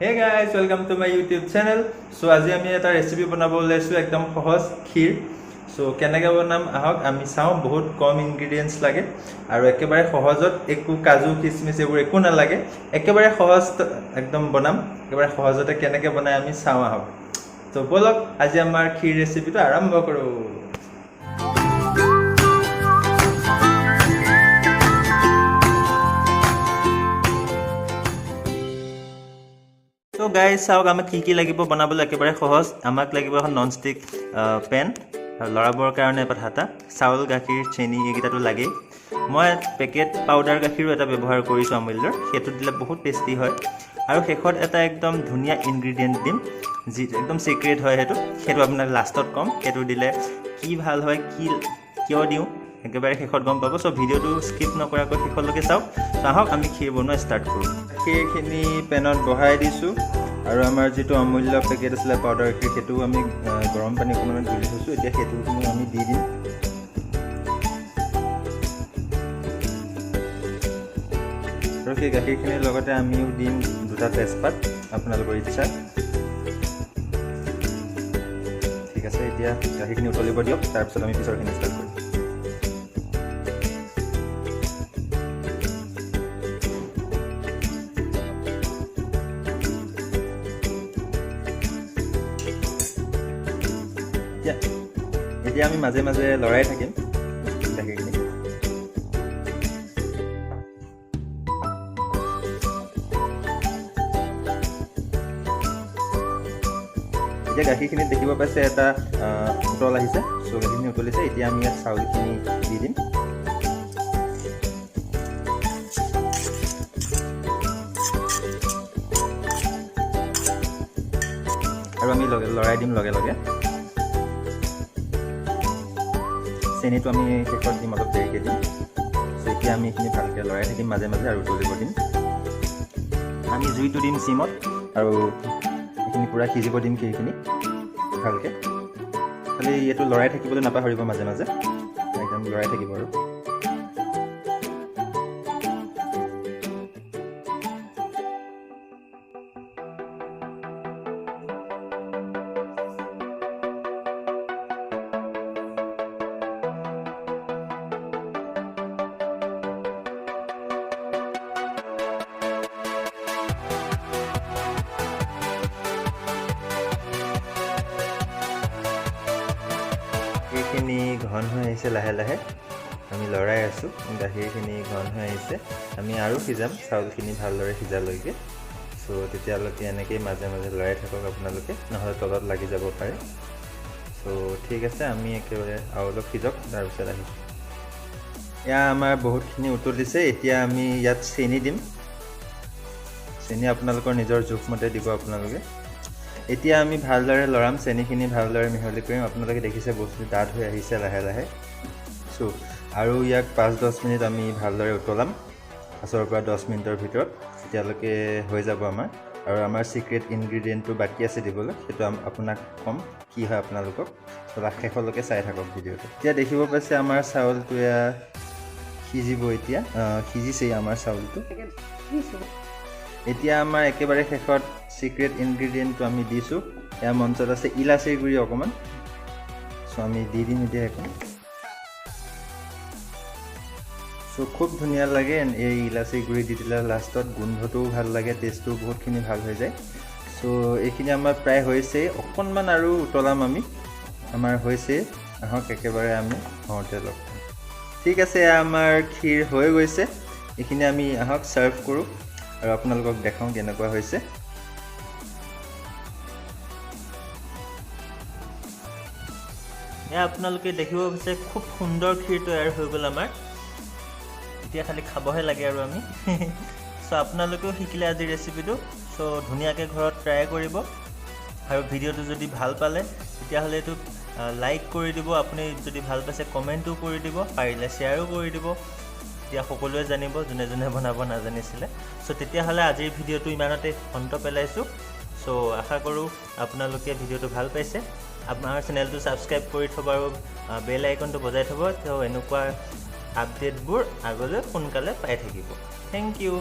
Hey guys, welcome to my YouTube channel. So আজি আমি এটা ৰেচিপি বনাব লৈছো একদম সহজ ক্ষীৰ। So কেনেকৈ বনাম আহক আমি চাও। বহুত কম ইনগ্ৰেডিয়েন্টস লাগে আৰু একেবাৰে সহজত একো কাজু কিচমিচ এইবোৰ একো নালাগে। একেবাৰে সহজ একদম বনাম। একেবাৰে সহজতে কেনেকৈ বনাই আমি চাও আহক। তো বলক আজি আমাৰ ক্ষীৰ ৰেচিপিটো আৰম্ভ কৰো। So guys, চাওক আমাক কি লাগিব বনাবলৈ একেবাৰে সহজ। আমাক লাগিব এখন নন ষ্টিক পেন আৰু লৰাবৰ কাৰণে এটা হাতা, চাউল, গাখীৰ, চেনি এইকেইটাটো লাগেই। মই পেকেট পাউডাৰ গাখীৰো এটা ব্যৱহাৰ কৰিছোঁ আমুলৰ, সেইটো দিলে বহুত টেষ্টি হয়। আৰু শেষত এটা একদম ধুনীয়া ইনগ্ৰেডিয়েণ্ট দিম, যি একদম চিক্ৰেট হয়। সেইটো আপোনাক লাষ্টত ক'ম। সেইটো দিলে কি ভাল হয়, কিয় দিওঁ একেবাৰে শেষত গম পাব। চ' ভিডিঅ'টো স্কিপ নকৰাকৈ শেষলৈকে চাওক। আহক আমি ক্ষীৰ বনোৱা ষ্টাৰ্ট কৰোঁ। গাখীৰখিনি পেনত বহাই দিছোঁ আৰু আমাৰ যিটো অমূল্য পেকেট আছিলে পাউডাৰ গাখীৰ, সেইটো আমি গৰম পানী অকণমান গুলি থৈছোঁ। এতিয়া সেইটোখিনি আমি দি দিম। আৰু সেই গাখীৰখিনিৰ লগতে আমিও দিম 2টা তেজপাত, আপোনালোকৰ ইচ্ছা। ঠিক আছে, এতিয়া গাখীৰখিনি উতলিব দিয়ক, তাৰপিছত আমি পিছৰখিনি ষ্টাৰ্ট কৰিম। এতিয়া আমি মাজে মাজে লৰাই থাকিম গাখীৰখিনি। এতিয়া গাখীৰখিনিত দেখিব পাইছে এটা উতল আহিছে। চ' গাখীৰখিনি উতলিছে। এতিয়া আমি ইয়াত চাউলখিনি দি দিম। আৰু আমি লৰাই দিম লগে লগে। চেনিটো আমি শেষত দিম, অলপ দেৰিকৈ দিম। চ' এতিয়া আমি এইখিনি ভালকৈ লৰাই থাকিম মাজে মাজে আৰু উতলিব দিম। আমি জুইটো দিম চিমত আৰু এইখিনি পূৰা সিজিব দিম ক্ষীৰখিনি ভালকৈ। খালি এইটো লৰাই থাকিবলৈ নাপাহৰিব, মাজে মাজে একদম লৰাই থাকিব আৰু। গাখীৰখিনি ঘন হৈ আহিছে লাহে লাহে। আমি লৰাই আছোঁ। গাখীৰখিনি ঘন হৈ আহিছে। আমি আৰু সিজাম চাউলখিনি ভালদৰে সিজালৈকে। চ' তেতিয়ালৈকে এনেকৈয়ে মাজে মাজে লৰাই থাকক আপোনালোকে, নহ'লে তলত লাগি যাব পাৰে। চ' ঠিক আছে, আমি একেবাৰে আৰু অলপ সিজক, তাৰপিছত আহিছোঁ। এয়া আমাৰ বহুতখিনি উতলিছে। এতিয়া আমি ইয়াত চেনি দিম। চেনি আপোনালোকৰ নিজৰ জোখমতে দিব আপোনালোকে। এতিয়া আমি ভালদৰে লৰাম, চেনিখিনি ভালদৰে মিহলি কৰিম। আপোনালোকে দেখিছে বস্তু ডাঠ হৈ আহিছে লাহে লাহে। চ' আৰু ইয়াক 5-10 মিনিট আমি ভালদৰে উতলাম, 5ৰ পৰা 10 মিনিটৰ ভিতৰত। তেতিয়ালৈকে হৈ যাব আমাৰ। আৰু আমাৰ চিক্ৰেট ইনগ্ৰেডিয়েণ্টটো বাকী আছে দিবলৈ, সেইটো আপোনাক ক'ম কি হয় আপোনালোকক। শেষলৈকে চাই থাকক ভিডিঅ'টো। এতিয়া দেখিব পাইছে আমাৰ চাউলটো এয়া সিজিব। এতিয়া সিজিছেই আমাৰ চাউলটো। এতিয়া আমাৰ একেবাৰে শেষত চিক্ৰেট ইনগ্ৰেডিয়েণ্টটো আমি দিছোঁ। এয়া মঞ্চত আছে ইলাচিৰ গুড়ি অকণমান। চ' আমি দি দিম এতিয়া এখন। চ' খুব ধুনীয়া লাগে এই ইলাচিৰ গুড়ি দি দিলে লাষ্টত। গোন্ধটোও ভাল লাগে, টেষ্টটোও বহুতখিনি ভাল হৈ যায়। চ' এইখিনি আমাৰ প্ৰায় হৈছেই, অকণমান আৰু উতলাম আমি। আমাৰ হৈছেই, আহক একেবাৰে আমি হওঁতে লগ। ঠিক আছে, আমাৰ ক্ষীৰ হৈ গৈছে। এইখিনি আমি আহক ছাৰ্ভ কৰোঁ আৰু আপোনালোকক দেখাওঁ কেনেকুৱা হৈছে। এয়া আপোনালোকে দেখিব বিচাৰে খুব সুন্দৰ ক্ষীৰ তৈয়াৰ হৈ গ'ল আমাৰ। এতিয়া খালি খাবহে লাগে আৰু আমি। চ' আপোনালোকেও শিকিলে আজিৰ ৰেচিপিটো। চ' ধুনীয়াকৈ ঘৰত ট্ৰাই কৰিব। আৰু ভিডিঅ'টো যদি ভাল পালে তেতিয়াহ'লে এইটো লাইক কৰি দিব। আপুনি যদি ভাল পাইছে কমেণ্টো কৰি দিব, পাৰিলে শ্বেয়াৰো কৰি দিব। তেতিয়া সকলোৱে জানিব যোনে যোনে বনাব নাজানিছিলে। চ' তেতিয়াহ'লে আজিৰ ভিডিঅ'টো ইমানতে অন্ত পেলাইছোঁ। চ' আশা কৰোঁ আপোনালোকে ভিডিঅ'টো ভাল পাইছে। আপোনাৰ চেনেলটো ছাবস্ক্ৰাইব কৰি থ'ব আৰু বেল আইকনটো বজাই থ'ব। ত' এনেকুৱা আপডেটবোৰ আগলৈ সোনকালে পাই থাকিব। Thank U.